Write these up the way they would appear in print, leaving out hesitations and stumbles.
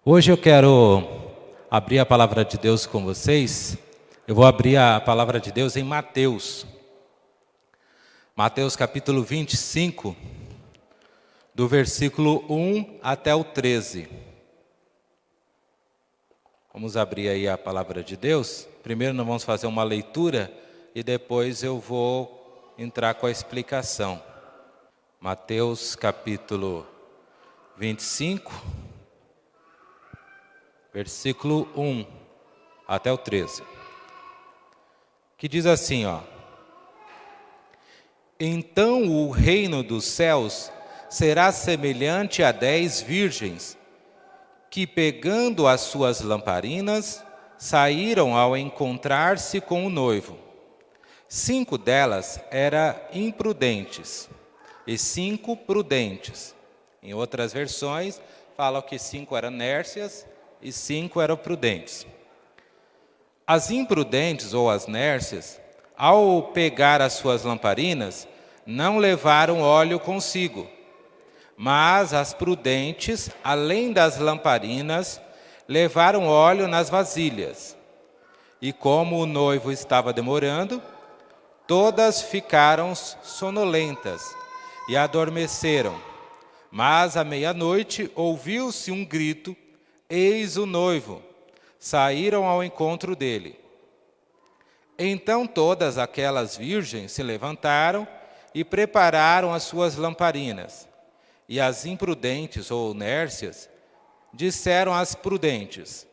Hoje eu quero abrir a palavra de Deus com vocês. Eu vou abrir a palavra de Deus em Mateus. Mateus capítulo 25, do versículo 1 até o 13. Vamos abrir aí a palavra de Deus. Primeiro nós vamos fazer uma leitura e depois eu vou entrar com a explicação. Mateus capítulo 25, versículo 1 até o 13. Que diz assim, ó. Então o reino dos céus será semelhante a 10 virgens, que pegando as suas lamparinas, saíram ao encontrar-se com o noivo. 5 delas eram imprudentes e 5 prudentes. Em outras versões, falam que 5 eram nércias e 5 eram prudentes. As imprudentes ou as nércias, ao pegar as suas lamparinas, não levaram óleo consigo. Mas as prudentes, além das lamparinas, levaram óleo nas vasilhas. E como o noivo estava demorando, todas ficaram sonolentas e adormeceram. Mas à meia-noite ouviu-se um grito: eis o noivo! Saíram ao encontro dele. Então todas aquelas virgens se levantaram e prepararam as suas lamparinas. E as imprudentes ou nércias disseram às prudentes: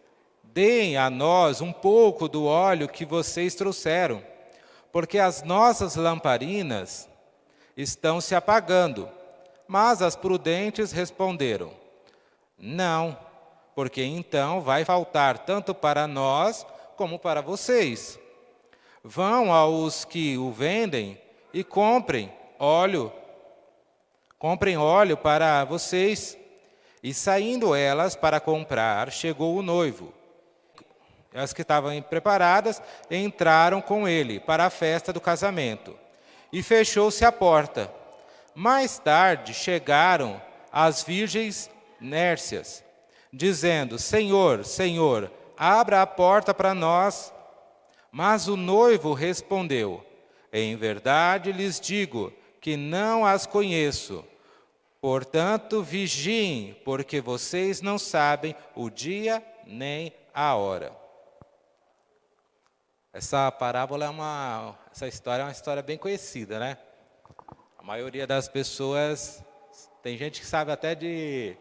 deem a nós um pouco do óleo que vocês trouxeram, porque as nossas lamparinas estão se apagando. Mas as prudentes responderam: não, porque então vai faltar tanto para nós como para vocês. Vão aos que o vendem e comprem óleo para vocês. E saindo elas para comprar, chegou o noivo. As que estavam preparadas entraram com ele para a festa do casamento. E fechou-se a porta. Mais tarde chegaram as virgens nércias, dizendo: Senhor, Senhor, abra a porta para nós. Mas o noivo respondeu: em verdade lhes digo que não as conheço. Portanto, vigiem, porque vocês não sabem o dia nem a hora. Essa essa história é uma história bem conhecida, né? A maioria das pessoas, tem gente que sabe até de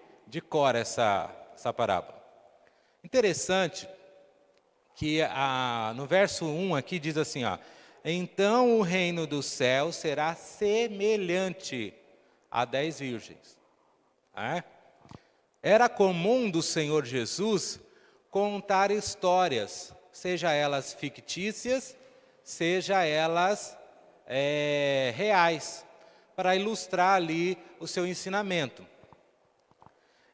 cor essa parábola. Interessante que no verso 1 aqui diz assim, ó, então o reino do céu será semelhante a 10 virgens. Era comum do Senhor Jesus contar histórias, seja elas fictícias, seja elas reais, para ilustrar ali o seu ensinamento.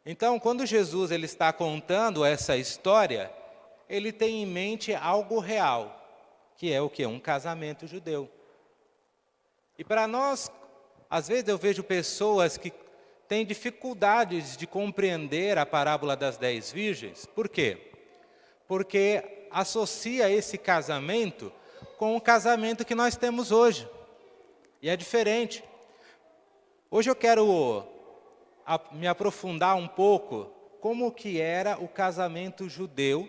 Então, quando Jesus ele está contando essa história, ele tem em mente algo real, que é o quê? Um casamento judeu. E para nós, às vezes eu vejo pessoas que têm dificuldades de compreender a parábola das 10 virgens. Por quê? Porque associa esse casamento com o casamento que nós temos hoje. E é diferente. Hoje eu quero me aprofundar um pouco como que era o casamento judeu,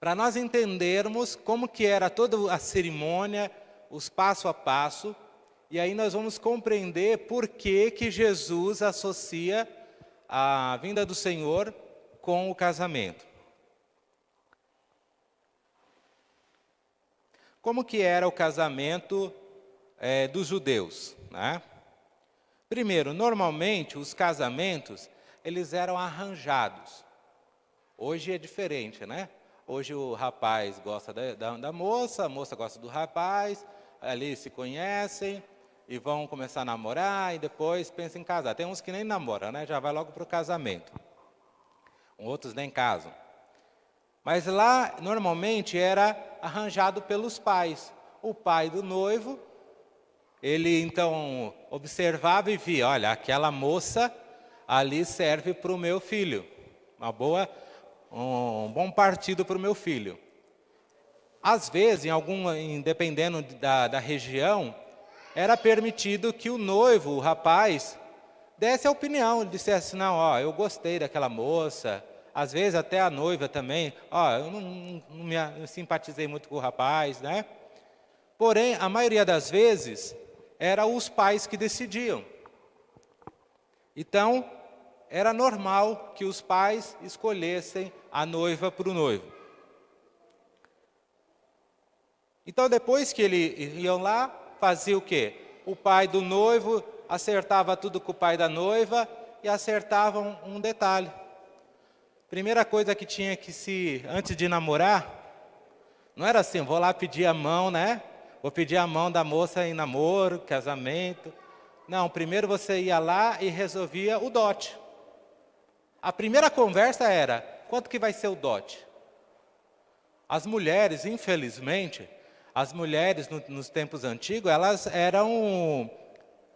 para nós entendermos como que era toda a cerimônia, os passo a passo, e aí nós vamos compreender por que que Jesus associa a vinda do Senhor com o casamento. Como que era o casamento dos judeus, né? Primeiro, normalmente os casamentos, eles eram arranjados. Hoje é diferente, né? Hoje o rapaz gosta da moça, a moça gosta do rapaz, ali se conhecem e vão começar a namorar e depois pensam em casar. Tem uns que nem namoram, né? Já vai logo para o casamento. Outros nem casam. Mas lá, normalmente, era arranjado pelos pais. O pai do noivo, ele então observava e via, olha, aquela moça ali serve para o meu filho. um bom partido para o meu filho. Às vezes, dependendo da região, era permitido que o noivo, o rapaz, desse a opinião, ele dissesse, não, ó, eu gostei daquela moça, às vezes até a noiva também, ó, eu não simpatizei muito com o rapaz, né? Porém, a maioria das vezes, eram os pais que decidiam. Então, era normal que os pais escolhessem a noiva para o noivo. Então, depois que eles iam lá, fazia o quê? O pai do noivo acertava tudo com o pai da noiva e acertavam um detalhe. Primeira coisa que tinha que antes de namorar, não era assim, vou lá pedir a mão, né? Vou pedir a mão da moça em namoro, casamento. Não, primeiro você ia lá e resolvia o dote. A primeira conversa era, quanto que vai ser o dote? As mulheres, infelizmente, nos tempos antigos, elas eram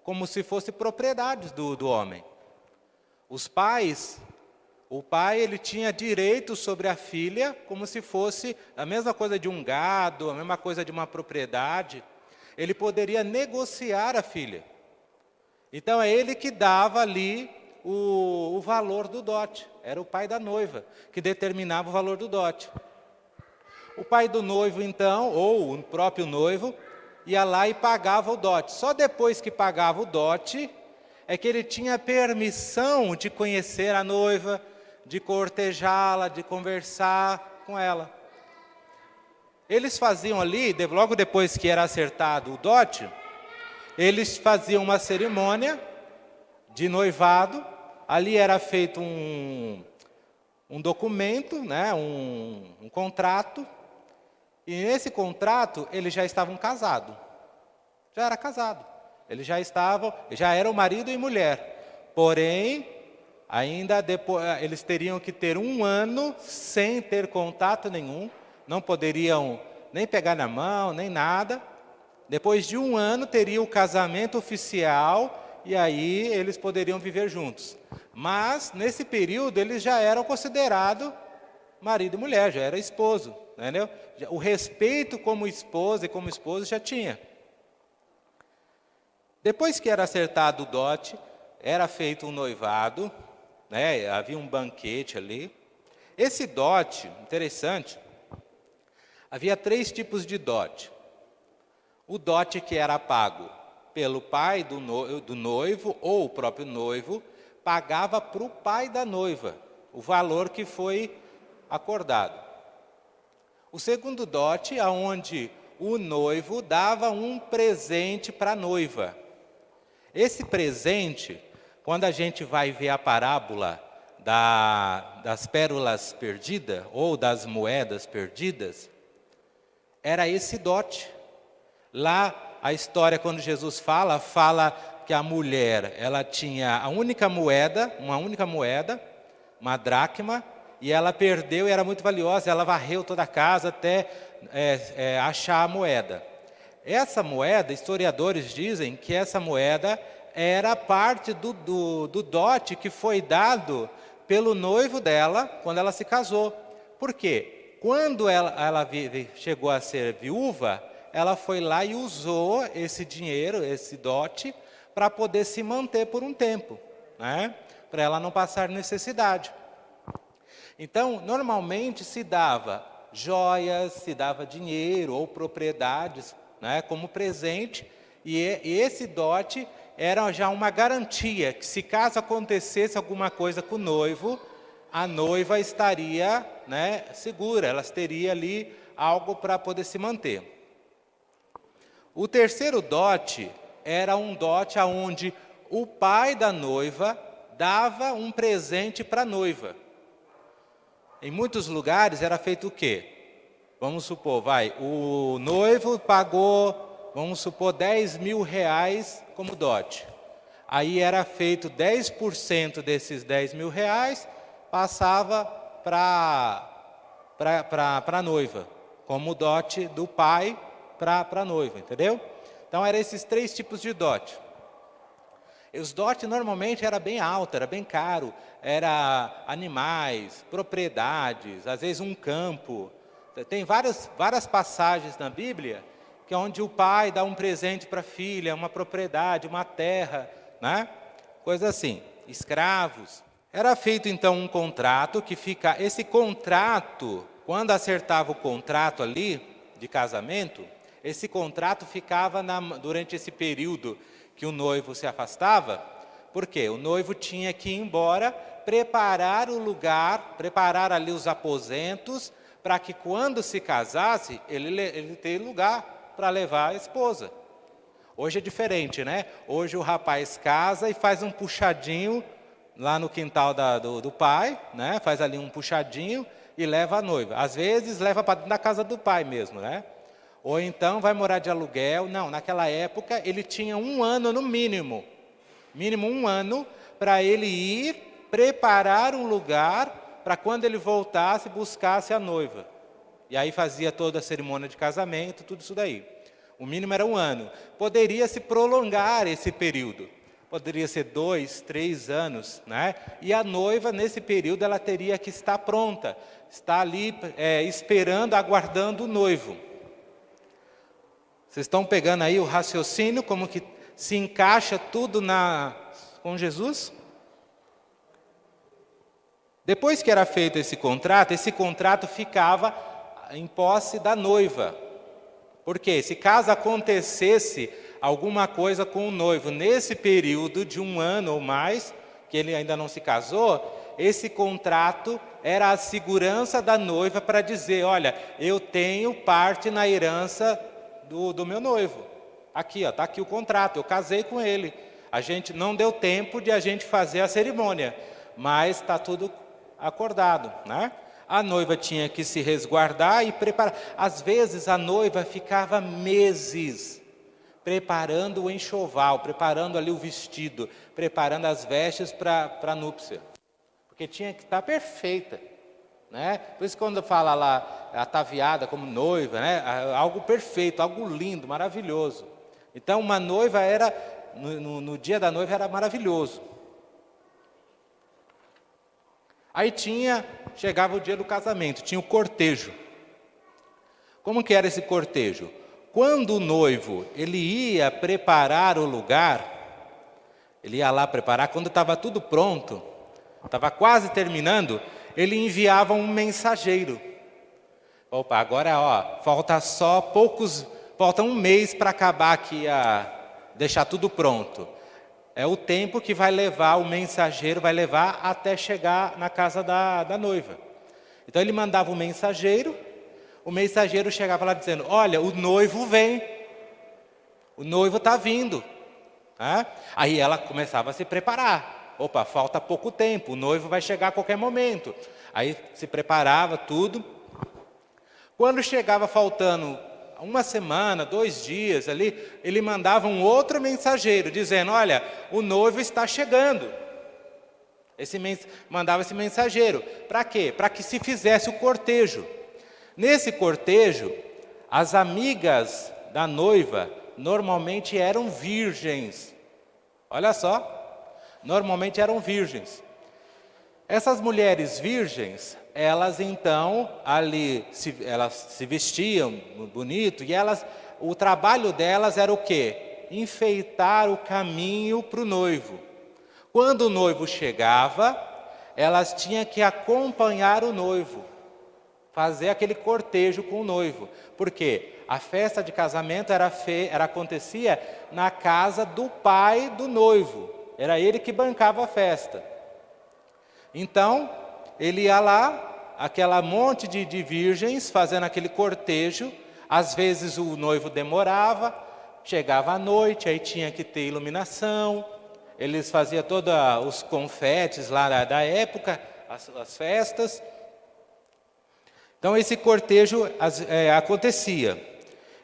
como se fossem propriedades do homem. O pai ele tinha direito sobre a filha, como se fosse a mesma coisa de um gado, a mesma coisa de uma propriedade. Ele poderia negociar a filha. Então, é ele que dava ali o valor do dote. Era o pai da noiva que determinava o valor do dote. O pai do noivo, então, ou o próprio noivo, ia lá e pagava o dote. Só depois que pagava o dote, é que ele tinha permissão de conhecer a noiva, de cortejá-la, de conversar com ela. Eles faziam ali, logo depois que era acertado o dote, eles faziam uma cerimônia de noivado. Ali era feito um documento, né, um contrato. E nesse contrato, eles já estavam casados. Já era casado. Eles já eram marido e mulher. Porém, ainda depois, eles teriam que ter 1 ano sem ter contato nenhum. Não poderiam nem pegar na mão, nem nada. Depois de 1 ano, teria o casamento oficial e aí eles poderiam viver juntos. Mas, nesse período, eles já eram considerados marido e mulher, já era esposo. Entendeu? O respeito como esposa e como esposo já tinha. Depois que era acertado o dote, era feito um noivado, né? Havia um banquete ali. Esse dote, interessante, havia 3 tipos de dote. O dote que era pago pelo pai do noivo ou o próprio noivo, pagava para o pai da noiva o valor que foi acordado. O segundo dote, onde o noivo dava um presente para a noiva. Esse presente, quando a gente vai ver a parábola das pérolas perdidas, ou das moedas perdidas, era esse dote. Lá, a história, quando Jesus fala que a mulher, ela tinha uma única moeda, uma dracma, e ela perdeu e era muito valiosa, ela varreu toda a casa até achar a moeda. Essa moeda, historiadores dizem que essa moeda era parte do dote que foi dado pelo noivo dela quando ela se casou. Por quê? Quando ela chegou a ser viúva, ela foi lá e usou esse dinheiro, esse dote, para poder se manter por um tempo, né? Para ela não passar necessidade. Então, normalmente se dava joias, se dava dinheiro ou propriedades, né, como presente, e esse dote era já uma garantia que se caso acontecesse alguma coisa com o noivo, a noiva estaria, né, segura, ela teria ali algo para poder se manter. O terceiro dote era um dote onde o pai da noiva dava um presente para a noiva. Em muitos lugares era feito o quê? Vamos supor, o noivo pagou, vamos supor, 10 mil reais como dote. Aí era feito 10% desses 10 mil reais, passava para a noiva, como dote do pai para a noiva, entendeu? Então, eram esses 3 tipos de dote. Os dotes normalmente era bem alto, era bem caro, era animais, propriedades, às vezes um campo. Tem várias passagens na Bíblia que é onde o pai dá um presente para a filha, uma propriedade, uma terra, né? Coisa assim, escravos. Era feito então um contrato esse contrato, quando acertava o contrato ali de casamento, esse contrato ficava durante esse período que o noivo se afastava. Por quê? O noivo tinha que ir embora, preparar o lugar, preparar ali os aposentos, para que quando se casasse, ele tenha lugar para levar a esposa. Hoje é diferente, né? Hoje o rapaz casa e faz um puxadinho lá no quintal do pai, né? Faz ali um puxadinho e leva a noiva. Às vezes leva para dentro da casa do pai mesmo, né? Ou então vai morar de aluguel. Não, naquela época ele tinha 1 ano no mínimo. Mínimo 1 ano para ele ir preparar um lugar para quando ele voltasse, buscasse a noiva. E aí fazia toda a cerimônia de casamento, tudo isso daí. O mínimo era 1 ano. Poderia se prolongar esse período. Poderia ser 2, 3 anos, né? E a noiva, nesse período, ela teria que estar pronta. Estar ali esperando, aguardando o noivo. Vocês estão pegando aí o raciocínio, como que se encaixa tudo com Jesus? Depois que era feito esse contrato ficava em posse da noiva. Porque se caso acontecesse alguma coisa com o noivo nesse período de 1 ano ou mais, que ele ainda não se casou, esse contrato era a segurança da noiva para dizer, olha, eu tenho parte na herança do meu noivo. Aqui, está aqui o contrato, eu casei com ele. A gente não deu tempo de a gente fazer a cerimônia, mas está tudo acordado, né? A noiva tinha que se resguardar e preparar. Às vezes a noiva ficava meses preparando o enxoval, preparando ali o vestido, preparando as vestes para a núpcia. Porque tinha que estar perfeita, né? Por isso quando fala lá, ataviada como noiva, né? Algo perfeito, algo lindo, maravilhoso. Então uma noiva no dia da noiva era maravilhoso. Aí chegava o dia do casamento, tinha o cortejo. Como que era esse cortejo? Quando o noivo, ele ia preparar o lugar, ele ia lá preparar, quando estava tudo pronto, estava quase terminando, ele enviava um mensageiro. Opa, agora falta 1 mês para acabar aqui, deixar tudo pronto. É o tempo que vai levar, o mensageiro vai levar até chegar na casa da noiva. Então ele mandava o mensageiro chegava lá dizendo, olha, o noivo vem, o noivo está vindo. Aí ela começava a se preparar. Opa, falta pouco tempo, o noivo vai chegar a qualquer momento. Aí se preparava tudo. Quando chegava faltando 1 semana, 2 dias ali, ele mandava um outro mensageiro, dizendo, olha, o noivo está chegando. Mandava esse mensageiro. Para quê? Para que se fizesse o cortejo. Nesse cortejo, as amigas da noiva normalmente eram virgens. Olha só, normalmente eram virgens. Essas mulheres virgens, elas então ali elas se vestiam bonito e o trabalho delas era o quê? Enfeitar o caminho para o noivo. Quando o noivo chegava, elas tinham que acompanhar o noivo, fazer aquele cortejo com o noivo. Por quê? A festa de casamento acontecia na casa do pai do noivo. Era ele que bancava a festa. Então, ele ia lá, aquela monte de virgens, fazendo aquele cortejo. Às vezes o noivo demorava, chegava à noite, aí tinha que ter iluminação. Eles faziam todos os confetes lá da época, as festas. Então esse cortejo acontecia.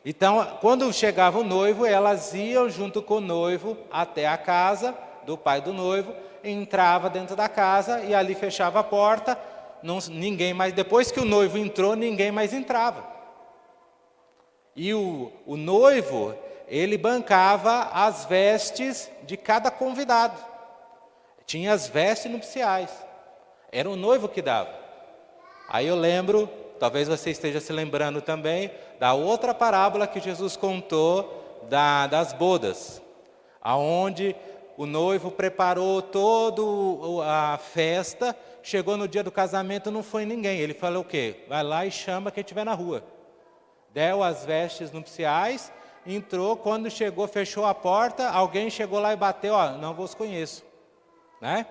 Então, quando chegava o noivo, elas iam junto com o noivo até a casa do pai do noivo, entrava dentro da casa e ali fechava a porta, ninguém mais, depois que o noivo entrou, ninguém mais entrava. E o noivo, ele bancava as vestes de cada convidado. Tinha as vestes nupciais. Era o noivo que dava. Aí eu lembro, talvez você esteja se lembrando também, da outra parábola que Jesus contou das bodas, aonde o noivo preparou toda a festa, chegou no dia do casamento, não foi ninguém. Ele falou o quê? Vai lá e chama quem estiver na rua. Deu as vestes nupciais, entrou, quando chegou, fechou a porta, alguém chegou lá e bateu, não vos conheço. Né?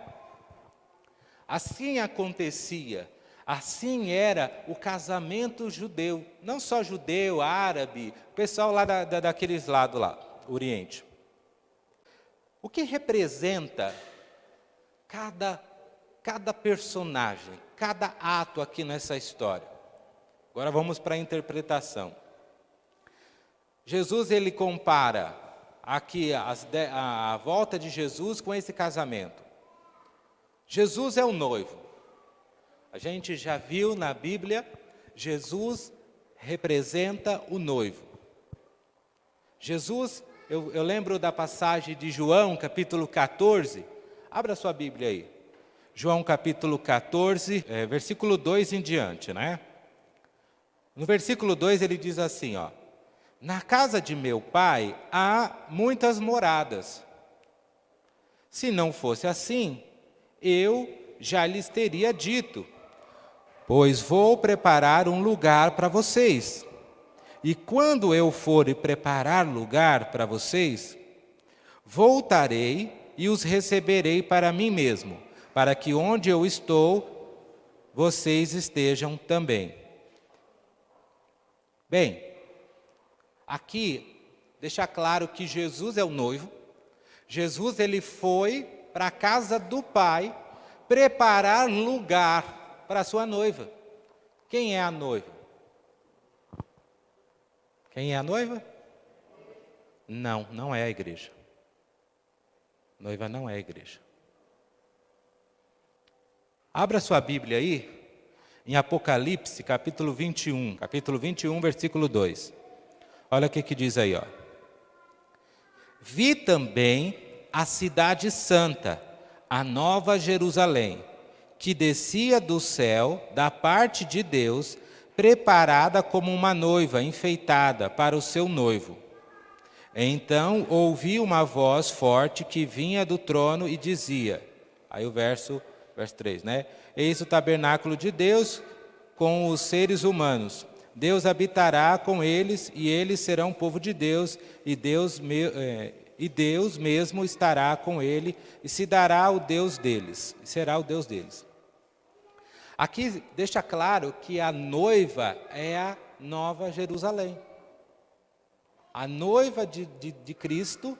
Assim acontecia, assim era o casamento judeu, não só judeu, árabe, pessoal lá daqueles lados lá, Oriente. O que representa cada personagem, cada ato aqui nessa história? Agora vamos para a interpretação. Jesus, ele compara aqui a volta de Jesus com esse casamento. Jesus é o noivo. A gente já viu na Bíblia, Jesus representa o noivo. Jesus, eu lembro da passagem de João, capítulo 14. Abra sua Bíblia aí. João, capítulo 14, versículo 2 em diante, né? No versículo 2 ele diz assim, na casa de meu pai há muitas moradas. Se não fosse assim, eu já lhes teria dito, pois vou preparar um lugar para vocês. E quando eu for preparar lugar para vocês, voltarei e os receberei para mim mesmo, para que onde eu estou, vocês estejam também. Bem, aqui deixa claro que Jesus é o noivo. Jesus, ele foi para a casa do Pai preparar lugar para a sua noiva. Quem é a noiva? Quem é a noiva? Não é a igreja. Noiva não é a igreja. Abra sua Bíblia aí, em Apocalipse, capítulo 21, versículo 2. Olha o que diz aí, Vi também a cidade santa, a nova Jerusalém, que descia do céu, da parte de Deus, preparada como uma noiva enfeitada para o seu noivo. Então ouvi uma voz forte que vinha do trono e dizia, aí o verso 3, né? Eis o tabernáculo de Deus com os seres humanos. Deus habitará com eles e eles serão povo de Deus e Deus mesmo estará com ele e se dará o Deus deles, será o Deus deles. Aqui deixa claro que a noiva é a nova Jerusalém. A noiva de Cristo,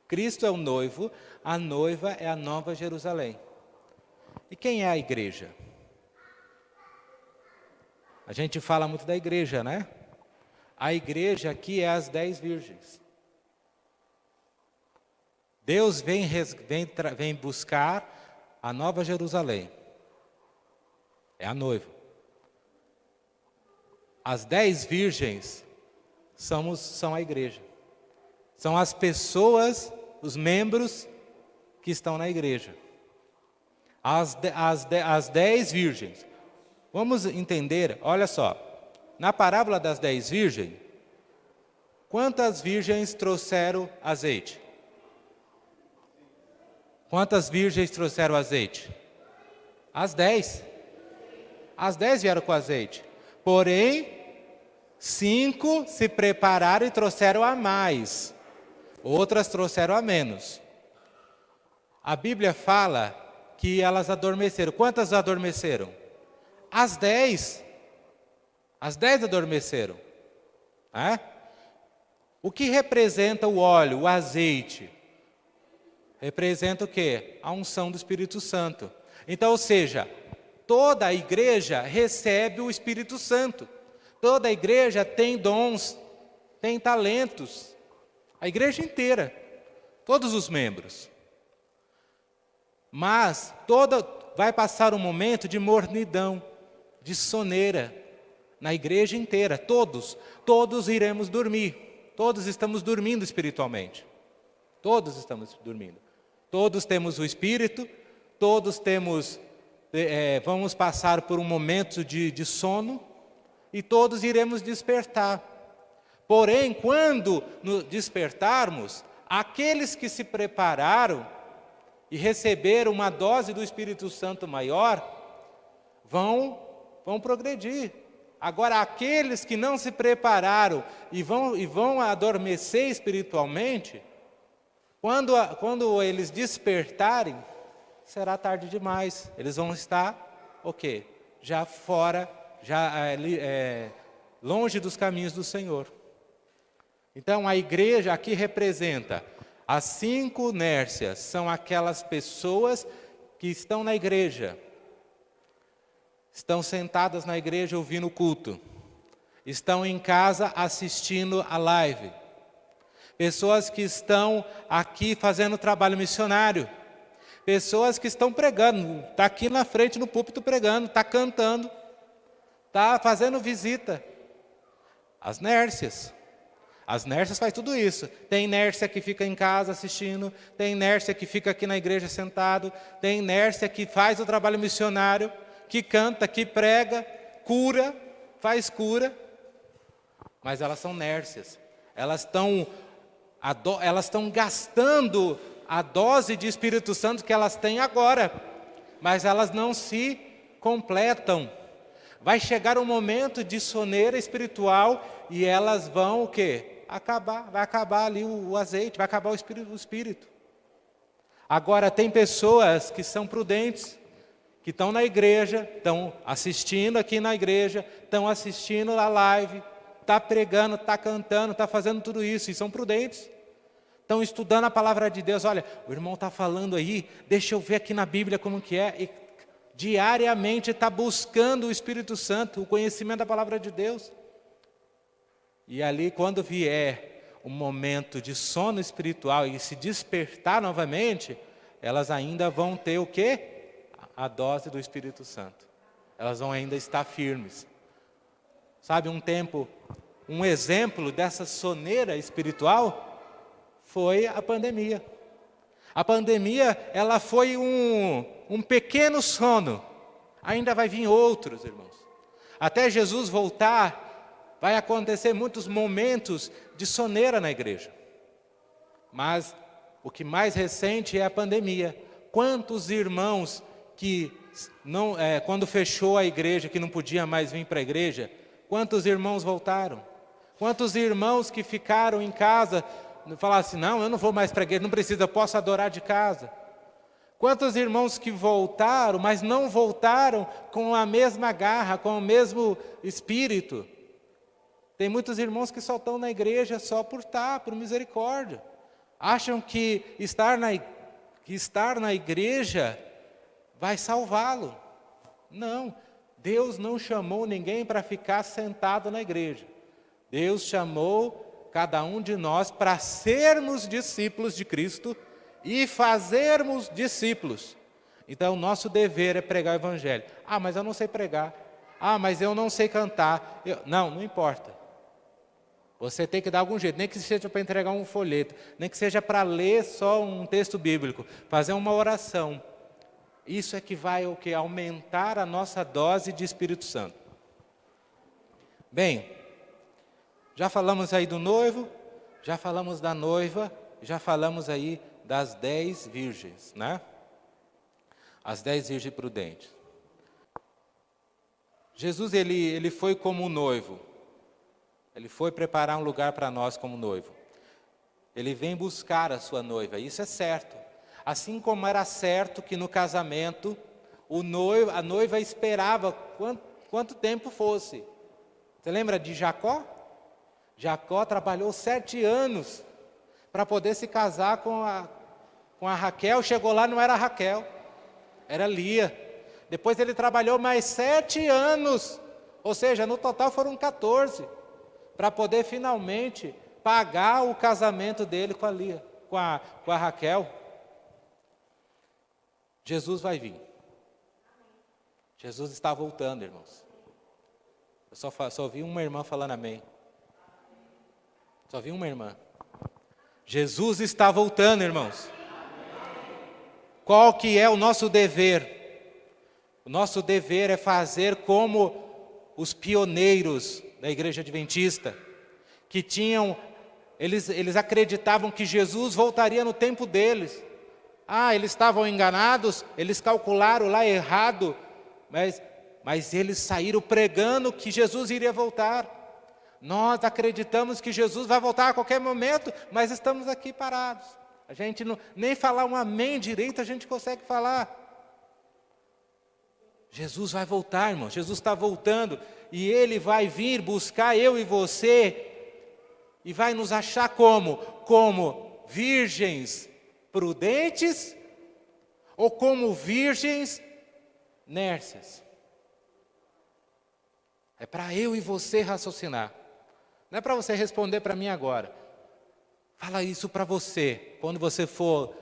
Cristo é o noivo, a noiva é a nova Jerusalém. E quem é a igreja? A gente fala muito da igreja, né? A igreja aqui é as 10 virgens. Deus vem buscar a nova Jerusalém. É a noiva. As 10 virgens são a igreja. São as pessoas, os membros que estão na igreja. As 10 virgens. Vamos entender, olha só. Na parábola das 10 virgens, quantas virgens trouxeram azeite? Quantas virgens trouxeram azeite? As 10. As 10 vieram com azeite. Porém, 5 se prepararam e trouxeram a mais. Outras trouxeram a menos. A Bíblia fala que elas adormeceram. Quantas adormeceram? As 10. As 10 adormeceram. O que representa o óleo, o azeite? Representa o quê? A unção do Espírito Santo. Então, ou seja, toda a igreja recebe o Espírito Santo. Toda a igreja tem dons, tem talentos. A igreja inteira, todos os membros. Mas vai passar um momento de mornidão, de soneira, na igreja inteira, todos iremos dormir. Todos estamos dormindo espiritualmente. Todos estamos dormindo. Todos temos o Espírito, todos temos, vamos passar por um momento de sono e todos iremos despertar. Porém, quando nos despertarmos, aqueles que se prepararam e receberam uma dose do Espírito Santo maior, vão progredir. Agora, aqueles que não se prepararam e vão adormecer espiritualmente, quando eles despertarem, será tarde demais. Eles vão estar, o quê? Já fora, longe dos caminhos do Senhor. Então, a igreja aqui representa as 5 nércias, são aquelas pessoas que estão na igreja, estão sentadas na igreja ouvindo o culto, estão em casa assistindo a live, pessoas que estão aqui fazendo trabalho missionário, pessoas que estão pregando, está aqui na frente no púlpito pregando, está cantando, está fazendo visita. As nércias fazem tudo isso. Tem nércia que fica em casa assistindo, tem nércia que fica aqui na igreja sentado, tem nércia que faz o trabalho missionário, que canta, que prega, cura, faz cura. Mas elas são nércias. Elas estão gastando a dose de Espírito Santo que elas têm agora, mas elas não se completam. Vai chegar um momento de soneira espiritual e elas vão o quê? Vai acabar ali o azeite, vai acabar o espírito. Agora, tem pessoas que são prudentes, que estão na igreja, estão assistindo aqui na igreja, estão assistindo a live, está pregando, está cantando, está fazendo tudo isso, e são prudentes. Estão estudando a palavra de Deus. Olha, o irmão está falando aí, deixa eu ver aqui na Bíblia como que é. E diariamente está buscando o Espírito Santo, o conhecimento da palavra de Deus. E ali, quando vier um momento de sono espiritual e se despertar novamente, elas ainda vão ter o quê? A dose do Espírito Santo. Elas vão ainda estar firmes. Sabe, um exemplo dessa soneira espiritual foi a pandemia. A pandemia, ela foi um pequeno sono. Ainda vai vir outros, irmãos. Até Jesus voltar, vai acontecer muitos momentos de soneira na igreja. Mas o que mais recente é a pandemia. Quantos irmãos que, quando fechou a igreja, que não podia mais vir para a igreja, quantos irmãos voltaram? Quantos irmãos que ficaram em casa, falaram assim, não, eu não vou mais para a igreja, não precisa, eu posso adorar de casa. Quantos irmãos que voltaram, mas não voltaram com a mesma garra, com o mesmo espírito? Tem muitos irmãos que só estão na igreja só por misericórdia. Acham que estar na igreja vai salvá-lo. Não, Deus não chamou ninguém para ficar sentado na igreja. Deus chamou cada um de nós para sermos discípulos de Cristo e fazermos discípulos. Então, nosso dever é pregar o Evangelho. Ah, mas eu não sei pregar. Ah, mas eu não sei cantar. Não importa. Você tem que dar algum jeito, nem que seja para entregar um folheto, nem que seja para ler só um texto bíblico, fazer uma oração. Isso é que vai o quê? Aumentar a nossa dose de Espírito Santo. Bem, já falamos aí do noivo, já falamos da noiva, já falamos aí das 10 virgens, né? As 10 virgens prudentes. Jesus, ele foi como noivo. Ele foi preparar um lugar para nós como noivo. Ele vem buscar a sua noiva, isso é certo. Assim como era certo que no casamento, a noiva esperava quanto tempo fosse. Você lembra de Jacó? Jacó trabalhou 7 anos para poder se casar com a Raquel. Chegou lá, não era Raquel, era Lia. Depois ele trabalhou mais 7 anos, ou seja, no total foram 14, para poder finalmente pagar o casamento dele com a Lia, com a Raquel. Jesus vai vir. Jesus está voltando, irmãos. Eu só ouvi uma irmã falando amém. Só vi uma irmã. Jesus está voltando, irmãos. Qual que é o nosso dever? O nosso dever é fazer como os pioneiros da Igreja Adventista, que eles acreditavam que Jesus voltaria no tempo deles. Eles estavam enganados, eles calcularam lá errado, mas eles saíram pregando que Jesus iria voltar. Nós acreditamos que Jesus vai voltar a qualquer momento, mas estamos aqui parados. A gente nem falar um amém direito a gente consegue falar. Jesus vai voltar, irmão. Jesus está voltando. E Ele vai vir buscar eu e você. E vai nos achar como? Como virgens prudentes ou como virgens nércias? É para eu e você raciocinar. Não é para você responder para mim agora. Fala isso para você. Quando você for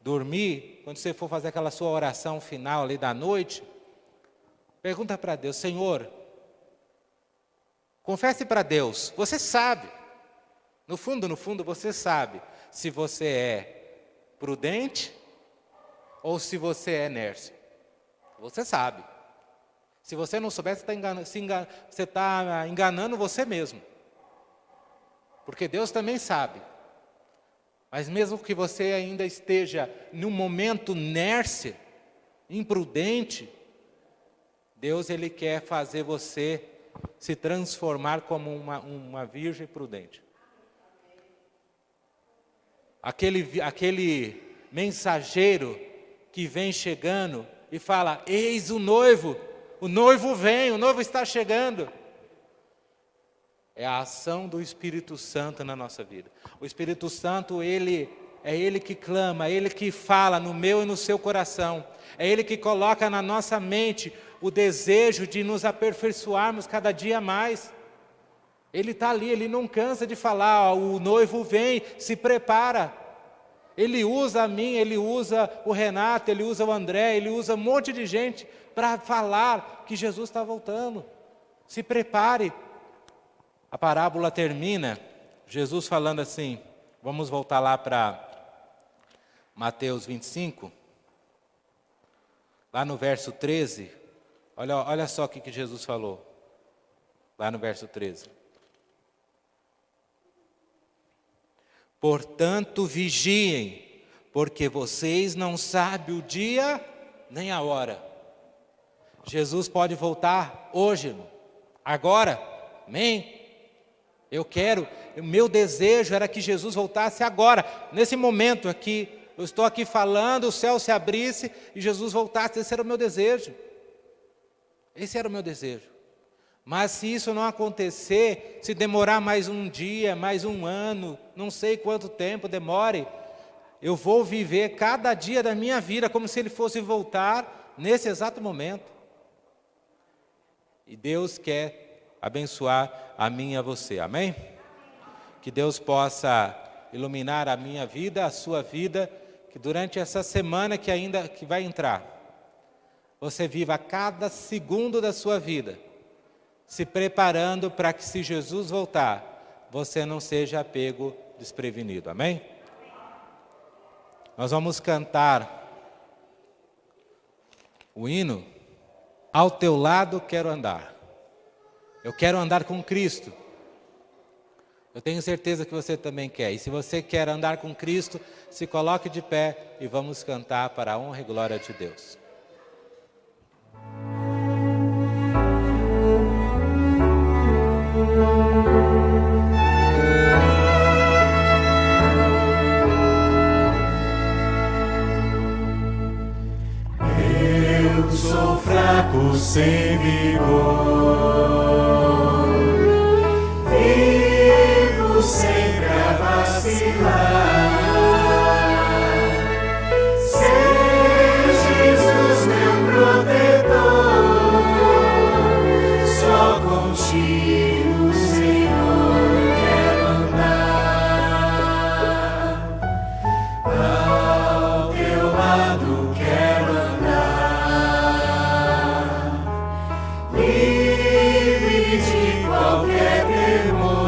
dormir, quando você for fazer aquela sua oração final ali da noite, pergunta para Deus: Senhor, confesse para Deus, você sabe, no fundo você sabe se você é prudente ou se você é nércio. Você sabe. Se você não souber, você está enganando você mesmo. Porque Deus também sabe. Mas mesmo que você ainda esteja num momento nércio, imprudente, Deus Ele quer fazer você se transformar como uma virgem prudente. Aquele mensageiro que vem chegando e fala: eis o noivo vem, o noivo está chegando. É a ação do Espírito Santo na nossa vida. O Espírito Santo, é Ele que clama, é Ele que fala no meu e no seu coração. É Ele que coloca na nossa mente o desejo de nos aperfeiçoarmos cada dia mais. Ele está ali, Ele não cansa de falar: o noivo vem, se prepara. Ele usa a mim, Ele usa o Renato, Ele usa o André, Ele usa um monte de gente para falar que Jesus está voltando. Se prepare. A parábola termina, Jesus falando assim, vamos voltar lá para Mateus 25, lá no verso 13, olha só o que Jesus falou, lá no verso 13. Portanto, vigiem, porque vocês não sabem o dia nem a hora. Jesus pode voltar hoje, agora, amém? O meu desejo era que Jesus voltasse agora, nesse momento aqui. Eu estou aqui falando, o céu se abrisse e Jesus voltasse. Esse era o meu desejo. Esse era o meu desejo. Mas se isso não acontecer, se demorar mais um dia, mais um ano, não sei quanto tempo demore, eu vou viver cada dia da minha vida como se Ele fosse voltar nesse exato momento. E Deus quer abençoar a mim e a você, amém? Que Deus possa iluminar a minha vida, a sua vida, que durante essa semana que vai entrar, você viva cada segundo da sua vida, se preparando para que, se Jesus voltar, você não seja pego desprevenido, amém? Nós vamos cantar o hino Ao Teu Lado Quero Andar. Eu quero andar com Cristo. Eu tenho certeza que você também quer. E se você quer andar com Cristo, se coloque de pé e vamos cantar para a honra e glória de Deus. Eu sou fraco, sem vigor. Sempre a vacilar. Seja Jesus meu protetor, só contigo, Senhor, quero andar. Ao teu lado quero andar, livre de qualquer temor.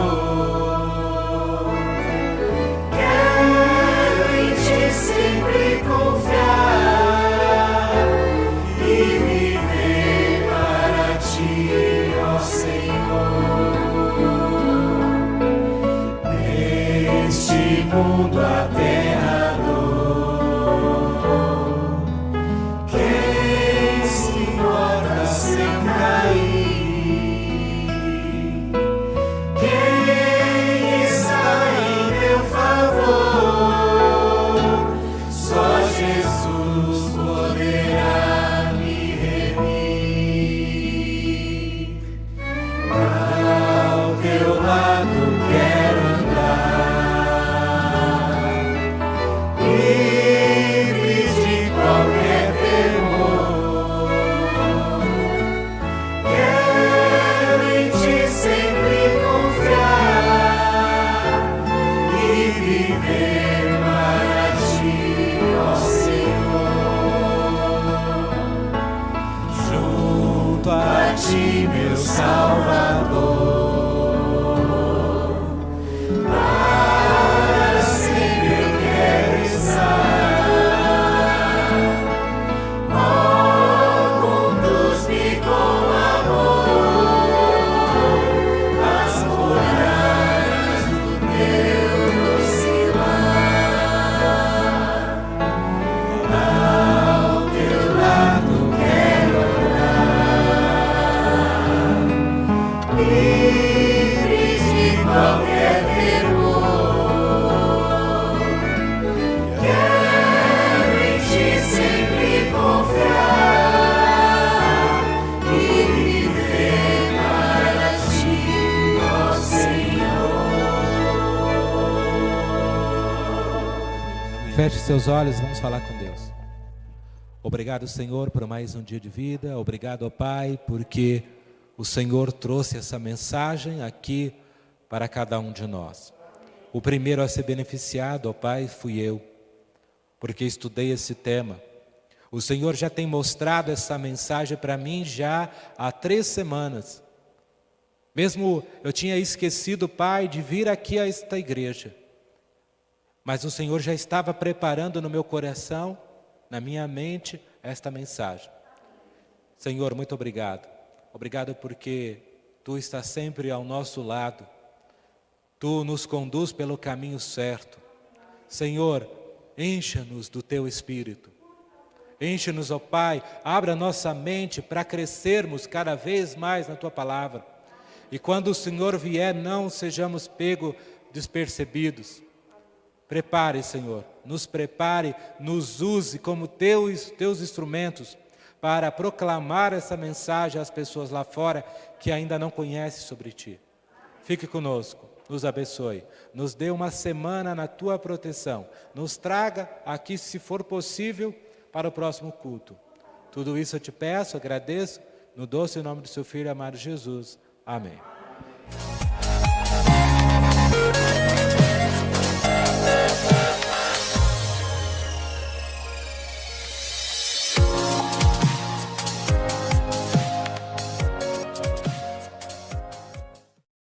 mundo aterrador. Quem se importa sem cair? Quem está em meu favor? Só Jesus poderá me remir. Ao teu lado quero andar, livre de qualquer temor. Quero em ti sempre confiar e viver para ti, ó Senhor. Junto a ti, meu Salvador, para sempre eu quero estar. Oh, conduz-me com amor às moradas do teu doce lar. Ao teu lado quero andar, livre de qualquer temor. Quero em ti sempre confiar e viver para ti, ó Senhor. Feche seus olhos, vamos falar com Deus. Obrigado, Senhor, por mais um dia de vida. Obrigado, ó Pai, porque o Senhor trouxe essa mensagem aqui para cada um de nós. O primeiro a ser beneficiado, ó Pai, fui eu, porque estudei esse tema. O Senhor já tem mostrado essa mensagem para mim já há 3 semanas. Mesmo eu tinha esquecido, Pai, de vir aqui a esta igreja. Mas o Senhor já estava preparando no meu coração, na minha mente, esta mensagem. Senhor, muito obrigado. Obrigado porque Tu estás sempre ao nosso lado. Tu nos conduz pelo caminho certo. Senhor, encha-nos do Teu Espírito. Enche-nos, ó Pai, abra nossa mente para crescermos cada vez mais na Tua Palavra. E quando o Senhor vier, não sejamos pegos despercebidos. Prepare, Senhor, nos prepare, nos use como teus instrumentos para proclamar essa mensagem às pessoas lá fora que ainda não conhecem sobre Ti. Fique conosco, nos abençoe, nos dê uma semana na Tua proteção, nos traga aqui, se for possível, para o próximo culto. Tudo isso eu te peço, agradeço, no doce nome do Seu Filho amado Jesus. Amém.